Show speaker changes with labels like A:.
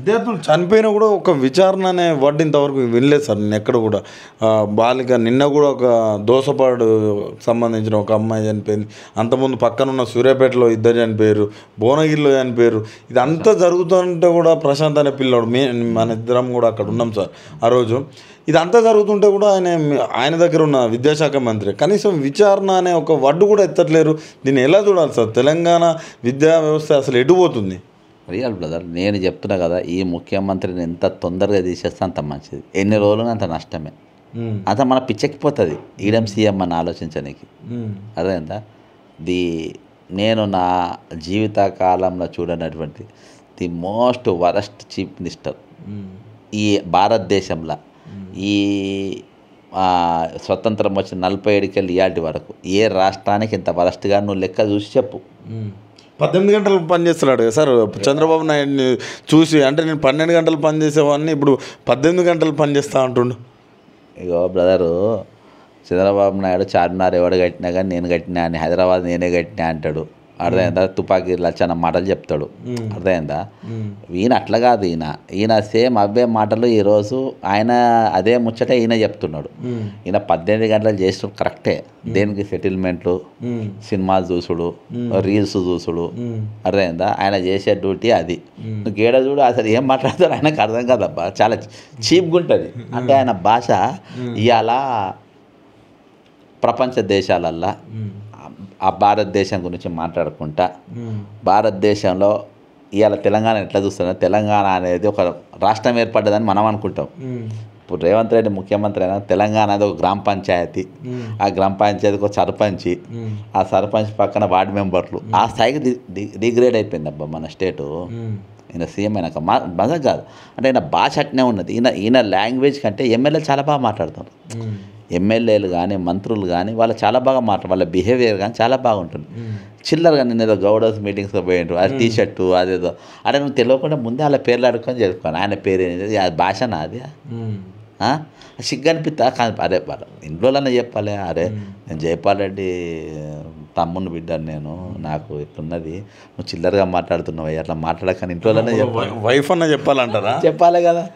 A: విద్యార్థులు చనిపోయినా కూడా ఒక విచారణ అనే వర్డ్ ఇంతవరకు వినలేదు సార్. నేను ఎక్కడ కూడా బాలిక నిన్న కూడా ఒక దోసపాడు సంబంధించిన ఒక అమ్మాయి చనిపోయింది. అంతకుముందు పక్కన ఉన్న సూర్యాపేటలో ఇద్దరు చనిపోయారు, భువనగిరిలో చనిపోయారు. ఇదంతా జరుగుతుంటే కూడా ప్రశాంత్ అనే పిల్లోడు మన ఇద్దరం కూడా అక్కడ ఉన్నాం సార్ ఆ రోజు. ఇదంతా జరుగుతుంటే కూడా ఆయన దగ్గర ఉన్న విద్యాశాఖ మంత్రి కనీసం విచారణ అనే ఒక వర్డ్ కూడా ఎత్తట్లేరు. దీన్ని ఎలా చూడాలి సార్? తెలంగాణ విద్యా వ్యవస్థ అసలు ఎటుపోతుంది?
B: రియల్ బ్రదర్, నేను చెప్తున్నా కదా, ఈ ముఖ్యమంత్రిని ఎంత తొందరగా తీసేస్తే అంత మంచిది. ఎన్ని రోజులు అంత నష్టమే. అంత మన పిచ్చెక్కిపోతుంది ఈడం సీఎం అని ఆలోచించడానికి. అదేందా నేను నా జీవిత కాలంలో చూడనటువంటి the most worst chief minister ఈ భారతదేశంలో. ఈ స్వతంత్రం వచ్చిన 47 ఏళ్ళకి ఇయాటి వరకు ఏ రాష్ట్రానికి ఇంత వరస్ట్గా నువ్వు లెక్క చూసి చెప్పు.
A: 18 గంటలు పనిచేస్తున్నాడు కదా సార్ చంద్రబాబు నాయుడిని చూసి. అంటే నేను 12 గంటలు పనిచేసేవాడిని, ఇప్పుడు 18 గంటలు పనిచేస్తా అంటుండు.
B: ఇగో బ్రదరు, చంద్రబాబు నాయుడు చార్మినార్ ఎవడు కట్టినా కానీ నేను కట్టినా అని, హైదరాబాద్ నేనే కట్టినా అంటాడు. అర్థమైందా? తుపాకీ లచ్చన్న మాటలు చెప్తాడు. అర్థమైందా? ఈయన అట్లా కాదు. ఈయన సేమ్ అవే మాటలు ఈరోజు ఆయన అదే ముచ్చట ఈయన చెప్తున్నాడు. ఈయన 18 గంటలు చేసిన కరెక్టే. దేనికి? సెటిల్మెంట్లు, సినిమాలు చూసుడు, రీల్స్ చూసుడు. అర్థమైందా? ఆయన చేసే డ్యూటీ అది. నువ్వు గేడ చూడు, అసలు ఏం మాట్లాడతాడు ఆయనకు అర్థం కాదబ్బా. చాలా చీప్గా ఉంటుంది. అంటే ఆయన భాష ఇవాళ ప్రపంచ దేశాలల్లో ఆ భారతదేశం గురించి మాట్లాడుకుంటా, భారతదేశంలో ఇవాళ తెలంగాణ ఎట్లా చూస్తున్నారు, తెలంగాణ అనేది ఒక రాష్ట్రం ఏర్పడ్డదని మనం అనుకుంటాం. ఇప్పుడు రేవంత్ రెడ్డి ముఖ్యమంత్రి అయినా తెలంగాణ అనేది ఒక గ్రామ పంచాయతీ, ఆ గ్రామ పంచాయతీకి ఒక సర్పంచి, ఆ సర్పంచ్ పక్కన వార్డు మెంబర్లు, ఆ స్థాయికి డిగ్రేడ్ అయిపోయింది అబ్బా మన స్టేటు. ఈయన సీఎం అయినాక మజా కాదు. అంటే ఈయన భాష అట్నే ఉన్నది. ఈయన లాంగ్వేజ్ కంటే ఎమ్మెల్యే చాలా బాగా మాట్లాడుతారు. ఎమ్మెల్యేలు కానీ మంత్రులు కానీ వాళ్ళు చాలా బాగా వాళ్ళ బిహేవియర్ కానీ చాలా బాగుంటుంది. చిల్లరగా నేను ఏదో గౌడర్స్ మీటింగ్స్లో పోయిండ్రు, అది టీషర్టు అదేదో. అంటే నువ్వు తెలియకుండా ముందే వాళ్ళ పేర్లు అడుక్కొని చెప్పుకోను. ఆయన పేరు ఏంటి, అది భాషనా అది? సిగ్గు అనిపిస్తా. కానీ అరే వాళ్ళు ఇంట్లోనే చెప్పాలి, అరే నేను జైపాల్ రెడ్డి తమ్ముని బిడ్డాను, నేను నాకు ఇట్లున్నది, నువ్వు చిల్లరగా మాట్లాడుతున్నావు, అట్లా మాట్లాడకని ఇంట్లోనే చెప్పాలి.
A: వైఫ్ అన్న చెప్పాలంటారా?
B: చెప్పాలి కదా.